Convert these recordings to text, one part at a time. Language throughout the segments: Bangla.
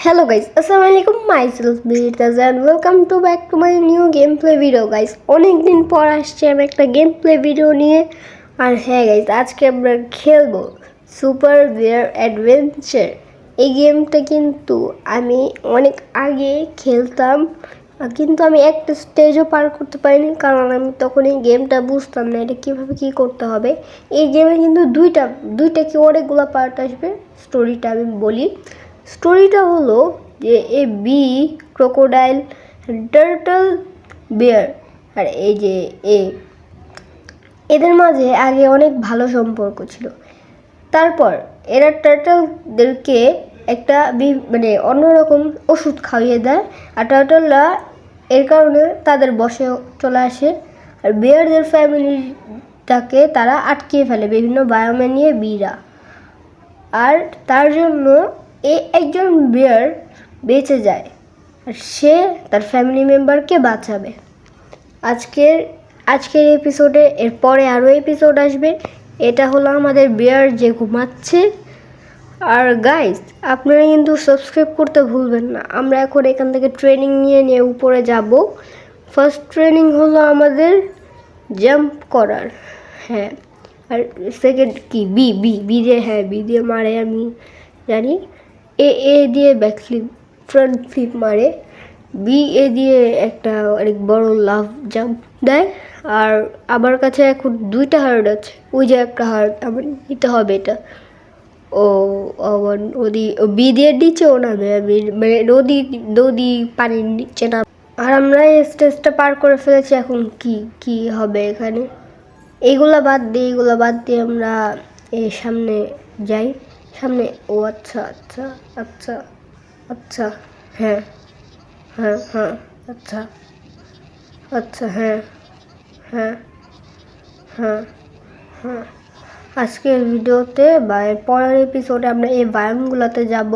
Hello guys, Assalamualaikum, myself Birtaz and welcome to back to my new gameplay video guys. অনেকদিন পর আসছে আমি একটা গেমপ্লে ভিডিও নিয়ে। আর হ্যাঁ গাইস, আজকে আমরা খেলবো সুপার বিয়ার অ্যাডভেঞ্চার। এই গেমটা কিন্তু আমি অনেক আগে খেলতাম, কিন্তু আমি একটা স্টেজও পার করতে পারিনি, কারণ আমি তখন এই গেমটা বুঝতাম না এটা কীভাবে কী করতে হবে। এই গেমে কিন্তু দুইটা কি অনেকগুলো পার্ট আসবে। স্টোরিটা আমি বলি। স্টোরিটা হলো যে বি ক্রোকোডাইল, টার্টল, বিয়ার আর এই যে এদের মাঝে আগে অনেক ভালো সম্পর্ক ছিল। তারপর এরা টার্টলদেরকে একটা মানে অন্যরকম ওষুধ খাইয়ে দেয়, আর টার্টলরা এর কারণে তাদের বশে চলে আসে। আর বিয়ারদের ফ্যামিলিটাকে তারা আটকিয়ে ফেলে বিভিন্ন বায়োমে নিয়ে বিরা। আর তার জন্য একজন বিয়ার বেঁচে যায়, আর সে তার ফ্যামিলি মেম্বারকে বাঁচাবে। আজকের এপিসোডে এরপরে আরও এপিসোড আসবে। এটা হলো আমাদের বিয়ার যে ঘুমাচ্ছে। আর গাইস, আপনারা কিন্তু সাবস্ক্রাইব করতে ভুলবেন না। আমরা এখন এখান থেকে ট্রেনিং নিয়ে উপরে যাব। ফার্স্ট ট্রেনিং হলো আমাদের জাম্প করার, হ্যাঁ। আর সেকেন্ড কি বি দিয়ে, হ্যাঁ বি দিয়ে মারে আমি জানি। এ দিয়ে ব্যাকফ্লিপ ফ্রন্ট ফ্লিপ মারে। এ দিয়ে একটা অনেক বড় লাভ জাম্প দেয়। আর আমার কাছে এখন 2টা হার্ট আছে, ওই যে একটা হার্ট আমার নিতে হবে। এটা বি দিয়ে নিচেও নামে, আমি মানে নদী পানির নিচে নাম। আর আমরা এই স্টেজটা পার করে ফেলেছি। এখন কি হবে এখানে? এইগুলা বাদ দিয়ে আমরা এই সামনে যাই। সামনে আচ্ছা আচ্ছা আচ্ছা আচ্ছা হ্যাঁ হ্যাঁ হ্যাঁ আচ্ছা আচ্ছা হ্যাঁ হ্যাঁ হ্যাঁ হ্যাঁ আজকের ভিডিওতে বা এর পরের এপিসোডে আমরা এই বায়োমগুলোতে যাব।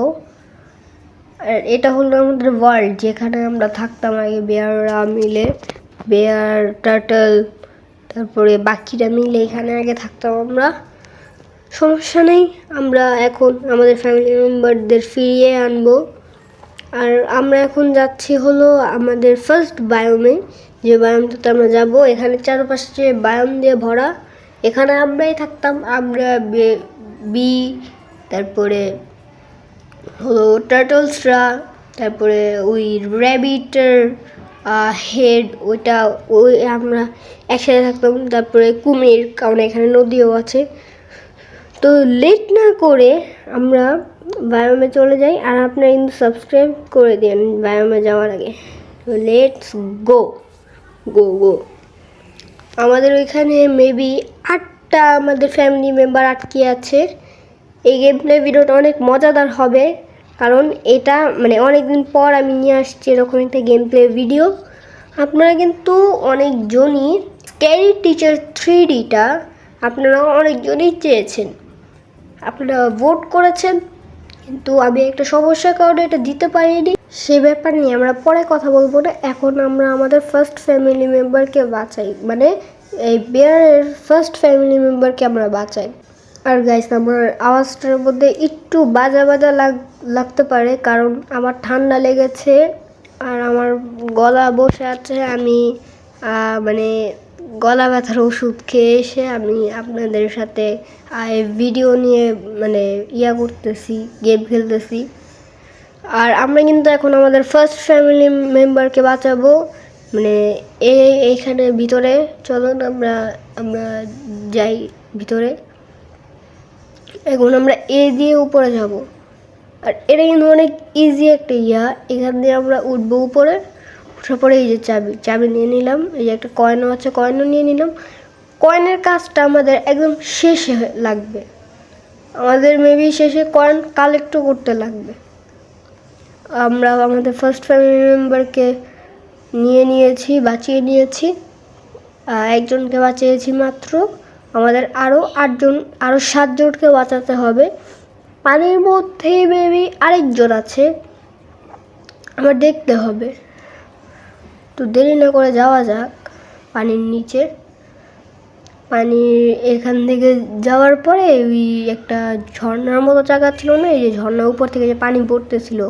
আর এটা হলো আমাদের ওয়ার্ল্ড, যেখানে আমরা থাকতাম আগে বেয়াররা মিলে, বেয়ার টার্টল তারপরে বাকিরা মিলে এখানে আগে থাকতাম আমরা। সমস্যা নেই, আমরা এখন আমাদের ফ্যামিলি মেম্বারদের ফিরিয়ে আনবো। আর আমরা এখন যাচ্ছি হলো আমাদের ফার্স্ট বায়োমে, যে বায়োমটাতে আমরা যাব। এখানে চারপাশে বায়োম দিয়ে ভরা। এখানে আমরাই থাকতাম, আমরা বি, তারপরে হলো টার্টলসরা, তারপরে ওই র্যাবিটের হেড ওই আমরা একসাথে থাকতাম। তারপরে কুমির, কারণ এখানে নদীও আছে। তো লেট না করে আমরা বায়োমে চলে যাই। আর আপনারা কিন্তু সাবস্ক্রাইব করে দিন বায়োমে যাওয়ার আগে। তো লেটস গো। আমাদের ওইখানে মেবি 8টা আমাদের ফ্যামিলি মেম্বার আটকে আছে। এই গেমপ্লে ভিডিওটা অনেক মজাদার হবে, কারণ এটা মানে অনেকদিন পর আমি নিয়ে আসছি এরকম একটা গেমপ্লে ভিডিও। আপনারা কিন্তু অনেকজনই স্ক্যারি টিচার 3Dটা আপনারা অনেকজনই চেয়েছেন, আপনারা ভোট করেছেন, কিন্তু আমি একটা সমস্যার কারণে এটা দিতে পারিনি। সে ব্যাপার নিয়ে আমরা পরে কথা বলবো না। এখন আমরা আমাদের ফার্স্ট ফ্যামিলি মেম্বারকে বাঁচাই, মানে এই বেয়ারের ফার্স্ট ফ্যামিলি মেম্বারকে আমরা বাঁচাই। আর গাইস, আমার আওয়াজটার মধ্যে একটু বাজা লাগতে পারে, কারণ আমার ঠান্ডা লেগেছে আর আমার গলা বসে আছে। আমি মানে গলা ব্যথার ওষুধ খেয়ে এসে আমি আপনাদের সাথে ভিডিও নিয়ে মানে করতেছি, গেম খেলতেছি। আর আমরা কিন্তু এখন আমাদের ফার্স্ট ফ্যামিলি মেম্বারকে বাঁচাবো, মানে এইখানে ভিতরে। চলুন আমরা যাই ভিতরে। এখন আমরা দিয়ে উপরে যাব। আর এটা কিন্তু অনেক ইজি একটা এখান দিয়ে আমরা উঠবো উপরে। ওঠার পরে এই যে চাবি নিয়ে নিলাম। এই যে একটা কয়েনও আছে, কয়েনও নিয়ে নিলাম। কয়েনের কাজটা আমাদের একদম শেষে লাগবে, আমাদের মেবি শেষে কয়েন কালেক্টও করতে লাগবে। আমরা আমাদের ফার্স্ট ফ্যামিলি মেম্বারকে বাঁচিয়ে নিয়েছি। একজনকে বাঁচিয়েছি মাত্র, আমাদের আরও 7জনকে বাঁচাতে হবে। পানির মধ্যেই মেবি আরেকজন আছে, আমার দেখতে হবে। তো দেরি না করে যাওয়া যাক পানির নিচে। এখান থেকে যাওয়ার পরে ওই একটা ঝর্ণার মতো জায়গা ছিল না, এই যে ঝর্ণার উপর থেকে যে পানি পড়তেছিল,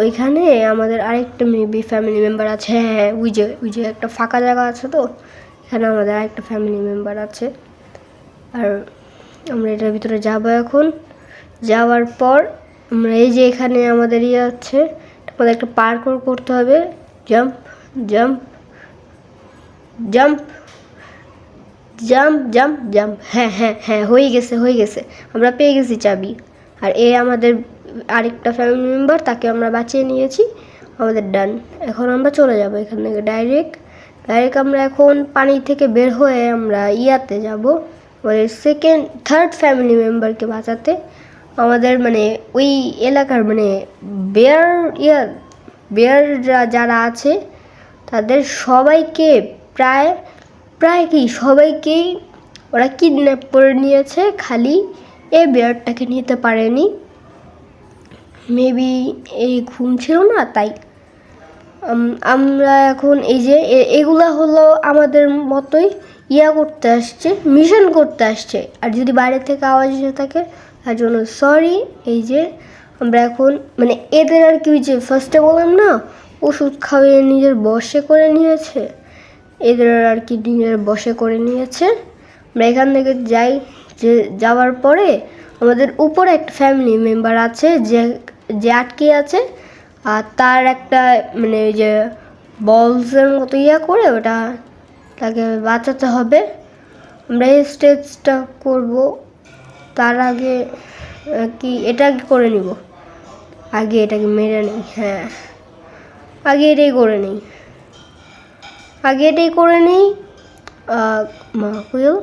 ওইখানে আমাদের আরেকটা মেবি ফ্যামিলি মেম্বার আছে। হ্যাঁ, ওই যে একটা ফাঁকা জায়গা আছে, তো এখানে আমাদের আরেকটা ফ্যামিলি মেম্বার আছে। আর আমরা এটার ভিতরে যাবো এখন। যাওয়ার পর আমরা এই যে এখানে আমাদের আছে, আমাদের একটা পার্কর করতে হবে। Jump jump jump jump jump jump. হ্যাঁ হ্যাঁ হ্যাঁ, হয়ে গেছে, আমরা পেয়ে গেছি চাবি। আর আমাদের আরেকটা ফ্যামিলি মেম্বার, তাকে আমরা বাঁচিয়ে নিয়েছি। আমাদের ডান। এখন আমরা চলে যাব এখান থেকে ডাইরেক্ট আমরা এখন পানি থেকে বের হয়ে আমরা ইয়াতে যাব, আমাদের থার্ড ফ্যামিলি মেম্বারকে বাঁচাতে। আমাদের মানে ওই এলাকার মানে বেয়াররা যারা আছে তাদের সবাইকে প্রায় কি সবাইকেই ওরা কিডন্যাপ করে নিয়েছে, খালি এই বেয়ারটাকে নিতে পারেনি। মেবি এই ঘুম ছিল না, তাই আমরা এখন এই যে এগুলা হলো আমাদের মতোই করতে আসছে, মিশন করতে আসছে। আর যদি বাইরে থেকে আওয়াজ এসে থাকে তার জন্য সরি। এই যে আমরা এখন মানে এদের আর কি, যে ফার্স্টে বললাম না ওষুধ খাওয়িয়ে নিজের বশে করে নিয়েছে, এদের আর কি নিজের বশে করে নিয়েছে। আমরা এখান থেকে যাওয়ার পরে আমাদের উপরে একটা ফ্যামিলি মেম্বার আছে যে আটকে আছে, আর তার একটা মানে ওই যে বলসের মতো করে ওটা তাকে বাঁচাতে হবে। আমরা এই স্টেজটা করব, তার আগে কি এটা করে নিব, আগে এটাকে মেরে নিই। হ্যাঁ, আগে এটাই করে নিই। মা কইল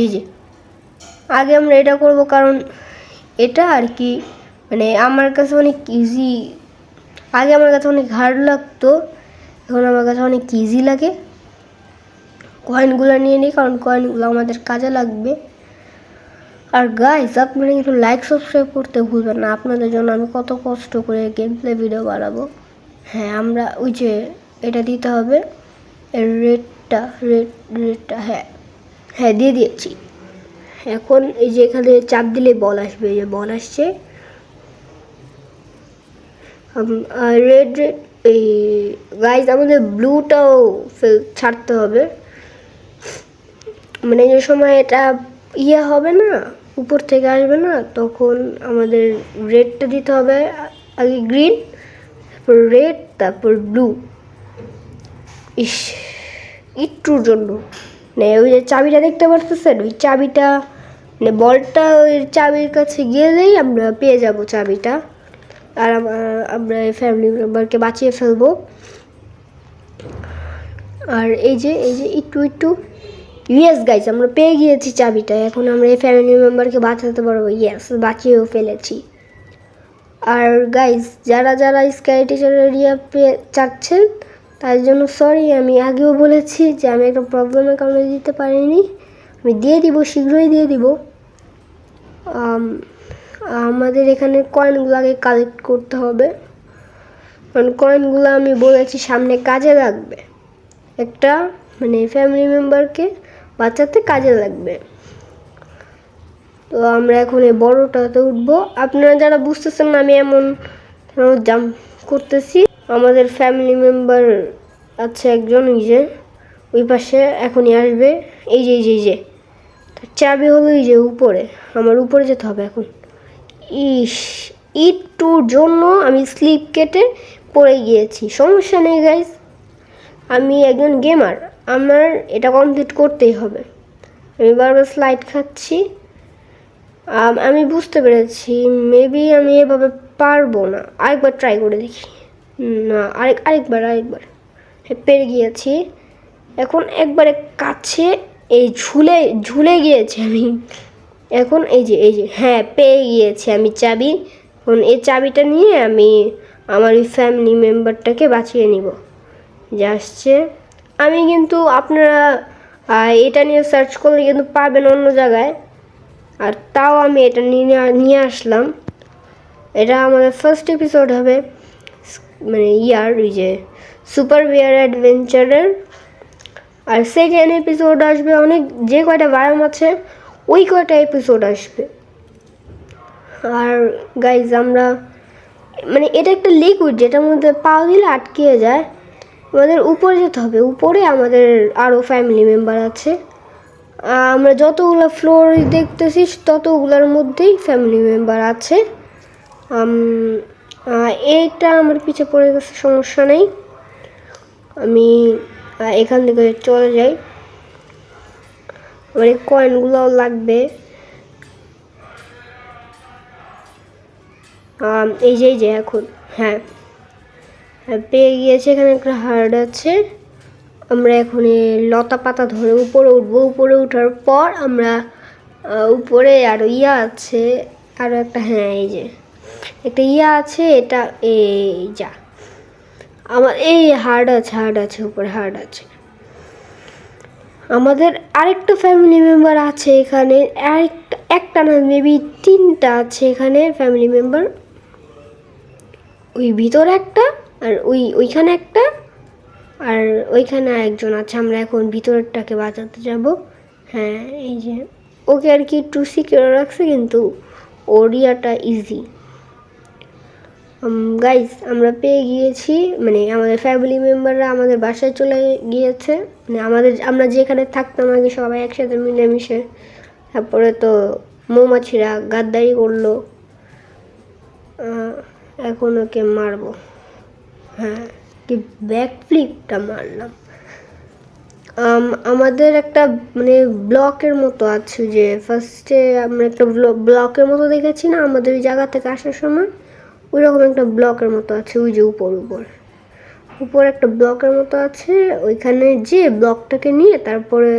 এই যে আগে আমরা এটা করব, কারণ এটা আর কি মানে আমার কাছে অনেক ইজি। আগে আমার কাছে অনেক হার্ড লাগতো, এখন আমার কাছে অনেক ইজি লাগে। কয়েনগুলো নিয়ে নিই, কারণ কয়েনগুলো আমাদের কাজে লাগবে। আর গাইস, আপনারা কিন্তু লাইক সাবস্ক্রাইব করতে ভুলবেন না, আপনাদের জন্য আমি কত কষ্ট করে গেম প্লে ভিডিও বানাবো। হ্যাঁ, আমরা ওই যে এটা দিতে হবে, রেডটা হ্যাঁ দিয়ে দিয়েছি। এখন এই যে এখানে চাপ দিলে বল আসবে, এই যে বল আসছে। রেড এই গাইস, আমাদের ব্লুটাও ছাড়তে হবে, মানে যে সময় এটা হবে না, উপর থেকে আসবে না, তখন আমাদের রেডটা দিতে হবে। আগে গ্রিন, তারপর রেড, তারপর ব্লু। একটুর জন্য মানে ওই যে চাবিটা দেখতে পারতেছেন, ওই চাবিটা মানে বলটা ওই চাবির কাছে গেলেই আমরা পেয়ে যাব চাবিটা, আর আমরা ফ্যামিলি মেম্বারকে বাঁচিয়ে ফেলবো। আর এই যে একটু ইয়েস গাইস, আমরা পেয়ে গিয়েছি চাবিটা। এখন আমরা এই ফ্যামিলি মেম্বারকে বাঁচাতে পারবো। ইয়েস, বাঁচিয়েও ফেলেছি। আর গাইস, যারা স্কাই টিচার এরিয়া চাচ্ছেন তার জন্য সরি, আমি আগেও বলেছি যে আমি একটা প্রবলেমের কারণে দিতে পারিনি। আমি দিয়ে দিব, শীঘ্রই দিয়ে দিব। আমাদের এখানে কয়েনগুলো আগে কালেক্ট করতে হবে, কারণ কয়েনগুলো আমি বলেছি সামনে কাজে লাগবে, একটা মানে ফ্যামিলি মেম্বারকে বাঁচাতে কাজে লাগবে। তো আমরা এখন এই বড়টাতে উঠবো। আপনারা যারা বুঝতেছেন না আমি এমন জাম্প করতেছি, আমাদের ফ্যামিলি মেম্বার আছে একজন, ওই পাশে এখনই আসবে। এই যে চাবি হলো এই যে উপরে, আমার উপরে যেতে হবে এখন। একটুর জন্য আমি স্লিপ কেটে পড়ে গিয়েছি, সমস্যা নেই গাইস, আমি একজন গেমার, আমার এটা কমপ্লিট করতেই হবে। আমি বারবার স্লাইড খাচ্ছি। আমি বুঝতে পেরেছি মেবি আমি এভাবে পারবো না, আরেকবার ট্রাই করে দেখি। না, আরেকবার পেরে গিয়েছি। এখন একবারে কাছে এই ঝুলে গিয়েছি আমি। এখন এই যে হ্যাঁ, পেয়ে গিয়েছি আমি চাবি। এখন এই চাবিটা নিয়ে আমি আমার ওই ফ্যামিলি মেম্বারটাকে বাঁচিয়ে নিব। যা আসছে, আমি কিন্তু আপনারা এটা নিয়ে সার্চ করলে কিন্তু পাবেন অন্য জায়গায়, আর তাও আমি এটা নিয়ে আসলাম। এটা আমাদের ফার্স্ট এপিসোড হবে, মানে ওই যে সুপার বিয়ার অ্যাডভেঞ্চারের। আর সেকেন্ড এপিসোড আসবে অনেক, যে কয়টা বায়োম আছে ওই কয়টা এপিসোড আসবে। আর গাইজ, আমরা মানে এটা একটা লিকুইড যেটার মধ্যে পা দিলে আটকে যায়। আমাদের উপরে যেতে হবে, উপরে আমাদের আরও ফ্যামিলি মেম্বার আছে। আমরা যতগুলো ফ্লোর দেখতেছি ততগুলোর মধ্যেই ফ্যামিলি মেম্বার আছে। এইটা আমার পিছে পড়ে গেছে, সমস্যা নেই, আমি এখান থেকে চলে যাই। আমার এই কয়েনগুলোও লাগবে। এই যে এখন হ্যাঁ পেয়ে গিয়েছে, এখানে একটা হার্ড আছে। আমরা এখন লতা পাতা ধরে উপরে উঠবো। উপরে ওঠার পর আমরা উপরে আরও ইয়া আছে, আরও একটা, হ্যাঁ এই যে একটা ইয়া আছে, এটা এই যা আমার এই হার্ড আছে উপরে হার্ড আছে। আমাদের আরেকটা ফ্যামিলি মেম্বার আছে এখানে, একটা না মেবি 3টা আছে এখানে ফ্যামিলি মেম্বার। ওই ভিতরে একটা, আর ওইখানে একটা, আর ওইখানে আরেকজন আছে। আমরা এখন ভিতরটাকে বাঁচাতে যাব। হ্যাঁ এই যে ওকে আর কি একটু সিকিউর রাখছে, কিন্তু ওরিয়াটা ইজি। গাইজ আমরা পেয়ে গিয়েছি, মানে আমাদের ফ্যামিলি মেম্বাররা আমাদের বাসায় চলে গিয়েছে। মানে আমরা যেখানে থাকতাম আগে সবাই একসাথে মিলেমিশে, তারপরে তো মৌমাছিরা গাদ্দারি করলো। এখন ওকে মারবো। হ্যাঁ কি ব্যাক ফ্লিপটা মারলাম। আমাদের একটা মানে ব্লকের মতো আছে, যে ফার্স্টে আমরা একটা ব্লকের মতো দেখেছি না আমাদের ওই জায়গা থেকে আসার সময়, ওই রকম একটা ব্লকের মতো আছে। ওই যে উপর একটা ব্লকের মতো আছে, ওইখানে যে ব্লকটাকে নিয়ে তারপরে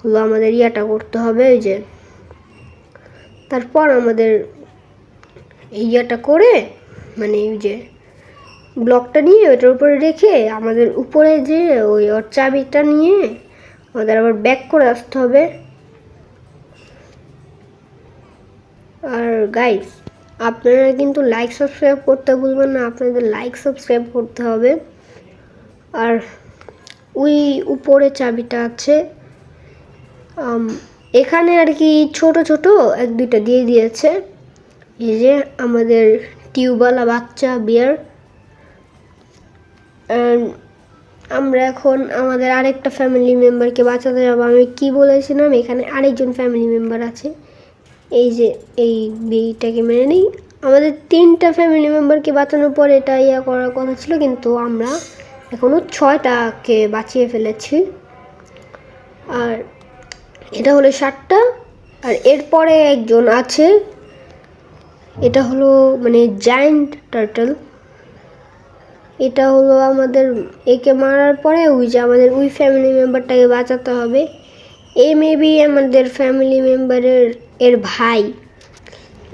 হলো আমাদের ইয়াটা করতে হবে। ওই যে তারপর আমাদের ইয়াটা করে, মানে ওই যে ব্লকটা নিয়ে ওটার উপরে রেখে আমাদের উপরে যে ওই ওর চাবিটা নিয়ে আমাদের আবার ব্যাক করে আসতে হবে। আর গাইস আপনারা কিন্তু লাইক সাবস্ক্রাইব করতে ভুলবেন না, আপনাদের লাইক সাবস্ক্রাইব করতে হবে। আর ওই উপরে চাবিটা আছে, এখানে আর কি ছোট ছোট 1-2টা দিয়ে দিয়েছে। এই যে আমাদের টিউবওয়ালা বাচ্চা বিয়ার। আমরা এখন আমাদের আরেকটা ফ্যামিলি মেম্বারকে বাঁচাতে যাবো। আমি কি বলেছিলাম, এখানে আরেকজন ফ্যামিলি মেম্বার আছে। এই যে এই বিটাকে মেনে নিই। আমাদের 3টা ফ্যামিলি মেম্বারকে বাঁচানোর পর এটা ইয়া করার কথা ছিল, কিন্তু আমরা এখনও 6টাকে বাঁচিয়ে ফেলেছি। আর এটা হলো 7টা। আর এরপরে একজন আছে, এটা হলো মানে জায়ান্ট টার্টল। এটা হলো আমাদের, একে মারার পরে ওই যে আমাদের ওই ফ্যামিলি মেম্বারটাকে বাঁচাতে হবে। এ মেবি আমাদের ফ্যামিলি মেম্বারের এর ভাই,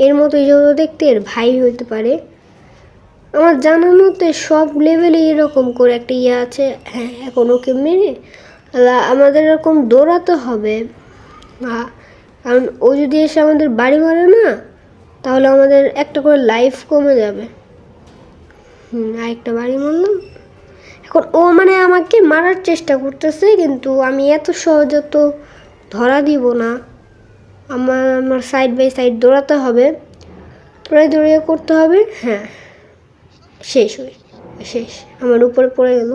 এর মতো যত দেখতে এর ভাই হতে পারে। আমার জানার মতে সব লেভেলে এরকম করে একটা ইয়ে আছে। হ্যাঁ এখন ওকে মেরে আমাদের এরকম দৌড়াতে হবে, কারণ ও যদি এসে আমাদের বাড়ি মারে না, তাহলে আমাদের একটা করে লাইফ কমে যাবে। আরেকটা বাড়ি মারলাম। এখন ও মানে আমাকে মারার চেষ্টা করতেছে, কিন্তু আমি এত সহজে তো ধরা দিব না। আমার সাইড বাই সাইড দৌড়াতে হবে, দৌড়িয়ে করতে হবে। হ্যাঁ শেষ আমার উপরে পড়ে গেল।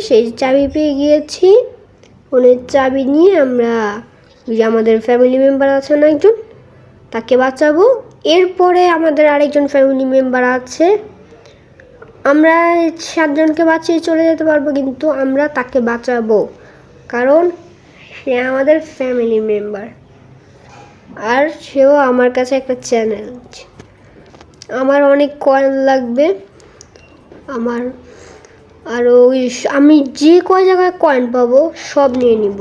সেই চাবি পেয়ে গিয়েছি। ফোনের চাবি নিয়ে আমরা ওই যে আমাদের ফ্যামিলি মেম্বার আছে না একজন, তাকে বাঁচাবো। এরপরে আমাদের আরেকজন ফ্যামিলি মেম্বার আছে, আমরা 7জনকে বাঁচিয়ে চলে যেতে পারবো, কিন্তু আমরা তাকে বাঁচাবো কারণ সে আমাদের ফ্যামিলি মেম্বার। আর সেও আমার কাছে একটা চ্যানেল। আমার অনেক কয়েন লাগবে, আমার আরও আমি যে কয় জায়গায় কয়েন পাবো সব নিয়ে নিব।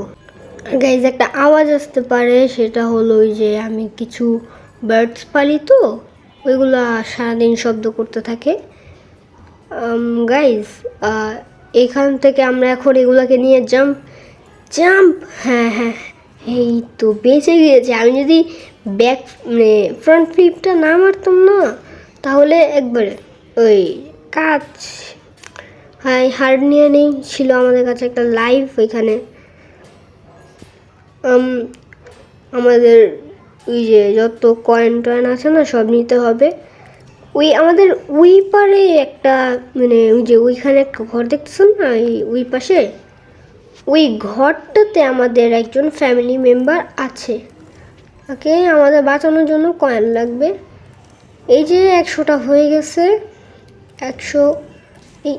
আর গাইজ একটা আওয়াজ আসতে পারে, সেটা হলো ওই যে আমি কিছু বার্ডস পালি তো, ওইগুলো সারাদিন শব্দ করতে থাকে। গাইজ এখান থেকে আমরা এখন এগুলোকে নিয়ে জাম্প। হ্যাঁ এই তো বেঁচে গিয়েছে। আমি যদি ব্যাক মানে ফ্রন্ট ফ্লিপটা না মারতাম না, তাহলে একবারে ওই কাজ। হ্যাঁ হার্ড নিয়ে নেই, ছিল আমাদের কাছে একটা লাইভ। ওইখানে আমাদের ওই যে যত কয়েন টয়েন আছে না সব নিতে হবে। ওই আমাদের ওই পারে একটা মানে ওই যে ওইখানে একটা ঘর দেখতেছেন না ওই পাশে, ওই ঘরটাতে আমাদের একজন ফ্যামিলি মেম্বার আছে। ওকে আমাদের বাঁচানোর জন্য কয়েন লাগবে। এই যে 100টা হয়ে গেছে, 100, এই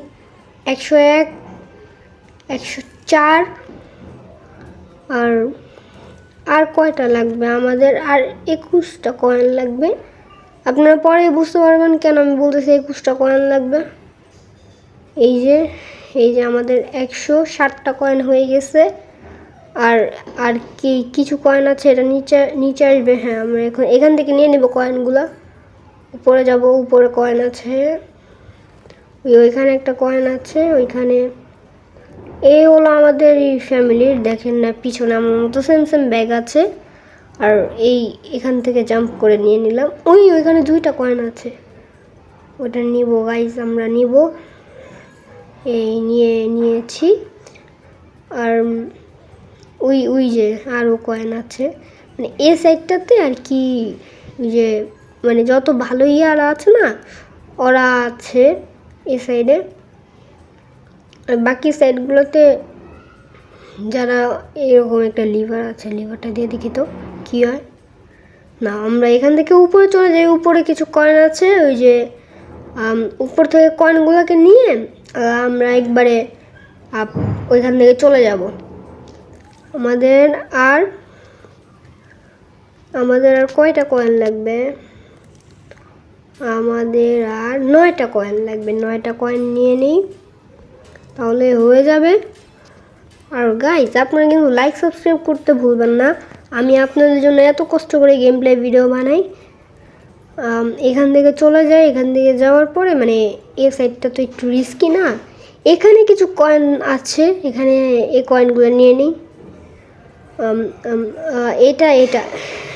101, 104, আর কয়টা লাগবে আমাদের? আর 21টা কয়েন লাগবে। আপনারা পরে বুঝতে পারবেন কেন আমি বলতেছি 21টা কয়েন লাগবে। এই যে আমাদের 160টা কয়েন হয়ে গেছে। আর আর কিছু কয়েন আছে, এটা নিচে আসবে। হ্যাঁ, আমরা এখান থেকে নিয়ে নেব কয়েনগুলো। উপরে যাব, উপরে কয়েন আছে, ওইখানে একটা কয়েন আছে ওইখানে। এই হলো আমাদের এই ফ্যামিলির, দেখেন না পিছনে আমার মতো সেম ব্যাগ আছে। আর এখান থেকে জাম্প করে নিয়ে নিলাম। ওইখানে 2টা কয়েন আছে, ওটা নিব গাইজ, আমরা নিব। এই নিয়েছি। আর ওই যে আরও কয়েন আছে, মানে এই সাইডটাতে আর কি, ওই যে মানে যত ভালো ইয়ারা আছে না ওরা আছে এই সাইডে। আর বাকি সাইডগুলোতে যারা এরকম একটা লিভার আছে, লিভারটা দিয়ে দেখি তো কী হয়। না, আমরা এখান থেকে উপরে চলে যাই। উপরে কিছু কয়েন আছে, ওই যে উপর থেকে কয়েনগুলোকে নিয়ে আমরা একবারে ওইখান থেকে চলে যাব। আমাদের আর কয়টা কয়েন লাগবে? আমাদের আর 9টা কয়েন লাগবে। 9টা কয়েন নিয়ে নিই, তাহলে হয়ে যাবে। আর গাইস, আপনারা কিন্তু লাইক সাবস্ক্রাইব করতে ভুলবেন না। আমি আপনাদের জন্য এত কষ্ট করে গেম প্লে ভিডিও বানাই। এখান থেকে চলে যাই। এখান থেকে যাওয়ার পরে মানে এই সাইডটা তো একটু রিস্কি না, এখানে কিছু কয়েন আছে, এখানে এই কয়েনগুলো নিয়ে নিই। এটা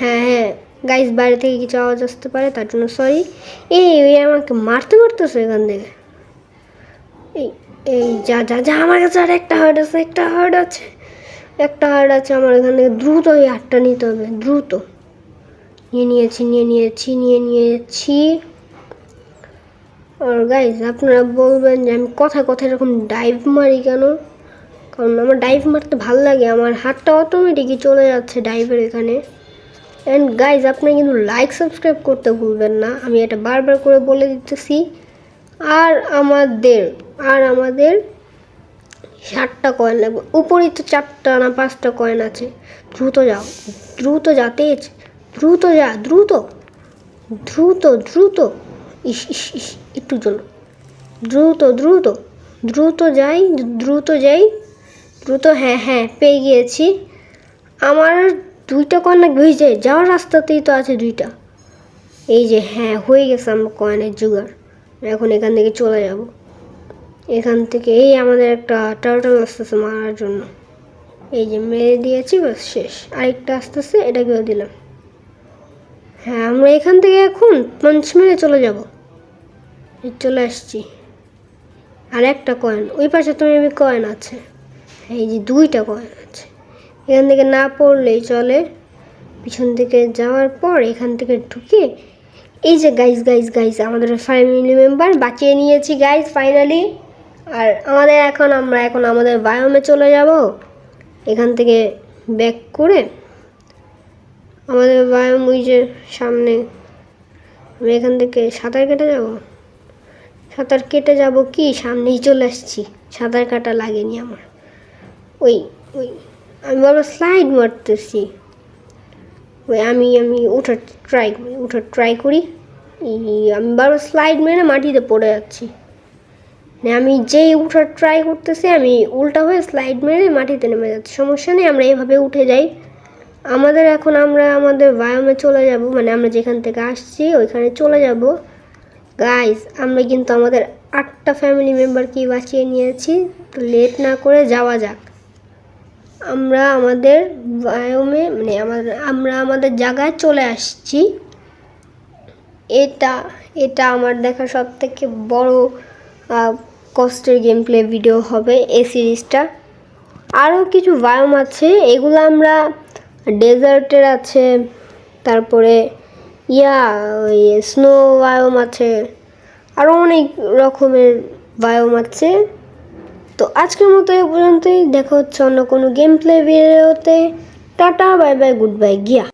হ্যাঁ গাইস, বাইরে থেকে কিছু আওয়াজ আসতে পারে, তার জন্য সরি। এই আমাকে মারতেছে এখান থেকে। এই যা আমার কাছে আর একটা হার্ড আছে আমার এখান থেকে। দ্রুত এই 8টা নিতে হবে, দ্রুত। নিয়ে নিয়েছি। আর গাইস, আপনারা বলবেন যে আমি কথায় এরকম ডাইভ মারি কেন? কারণ আমার ডাইভ মারতে ভালো লাগে, আমার হাতটা অটোমেটিকই চলে যাচ্ছে ডাইভের এখানে। অ্যান্ড গাইজ, আপনি কিন্তু লাইক সাবস্ক্রাইব করতে ভুলবেন না, আমি এটা বারবার করে বলে দিতেছি। আর আমাদের 60টা কয়েন লাগবে। উপরেই তো 4টা না 5টা কয়েন আছে। দ্রুত যা তেজ, দ্রুত যা, দ্রুত ইস একটু জন্য দ্রুত যাই। হ্যাঁ পেয়ে গিয়েছি। আমার 2টা কয়েন লাগবে, হয়ে যায় যাওয়ার রাস্তাতেই তো আছে 2টা। এই যে হ্যাঁ হয়ে গেছে আমার কয়েনের জোগাড়। এখন এখান থেকে চলে যাব। এখান থেকে এই আমাদের একটা টার্টল আসতেছে মারার জন্য। এই যে মেরে দিয়েছি, বাস শেষ। আরেকটা আসতেছে, এটাকেও দিলাম। হ্যাঁ, আমরা এখান থেকে এখন পাঞ্চ মেরে চলে যাব। চলে আসছি। আর একটা কয়েন ওই পাশে তো মেবি কয়েন আছে। এই যে 2টা কয়েন আছে। এখান থেকে না পড়লেই চলে। পিছন থেকে যাওয়ার পর এখান থেকে ঢুকে এই যে গাইজ আমাদের ফ্যামিলি মেম্বার বাঁচিয়ে নিয়েছি গাইজ ফাইনালি। আর আমরা এখন আমাদের বায়োমে চলে যাব। এখান থেকে ব্যাক করে আমাদের বায়োম ওই যে সামনে। আমি এখান থেকে সাঁতার কেটে যাব কি সামনেই চলে আসছি। সাঁতার কাটা লাগেনি আমার। ওই আমি বলো স্লাইড মারতেছি। আমি ওঠার ট্রাই করি। আমি বারবার স্লাইড মেরে মাটিতে পড়ে যাচ্ছি। আমি যেই উঠার ট্রাই করতেছি আমি উল্টা হয়ে স্লাইড মেরে মাটিতে নেমে যাচ্ছি। সমস্যা নেই, আমরা এইভাবে উঠে যাই। আমরা আমাদের বায়োমে চলে যাব, মানে আমরা যেখান থেকে আসছি ওইখানে চলে যাব। গাইস, আমরা কিন্তু আমাদের 8টা ফ্যামিলি মেম্বারকে বাঁচিয়ে নিয়েছি। তো লেট না করে যাওয়া যাক। আমরা আমাদের বায়োমে মানে আমরা আমাদের জায়গায় চলে আসছি। এটা আমার দেখা সবথেকে বড় কষ্টের গেম প্লে ভিডিও হবে এই সিরিজটা। আরও কিছু বায়োম আছে, এগুলো আমরা ডেজার্টের আছে, তারপরে ইয়া ওই স্নো বায়োম আছে, আরও অনেক রকমের বায়োম আছে। তো আজকের মতো এ পর্যন্তই, দেখা হচ্ছে অন্য কোনো গেম প্লে ভিডিওতে। Tata, bye bye, good bye, গিয়া।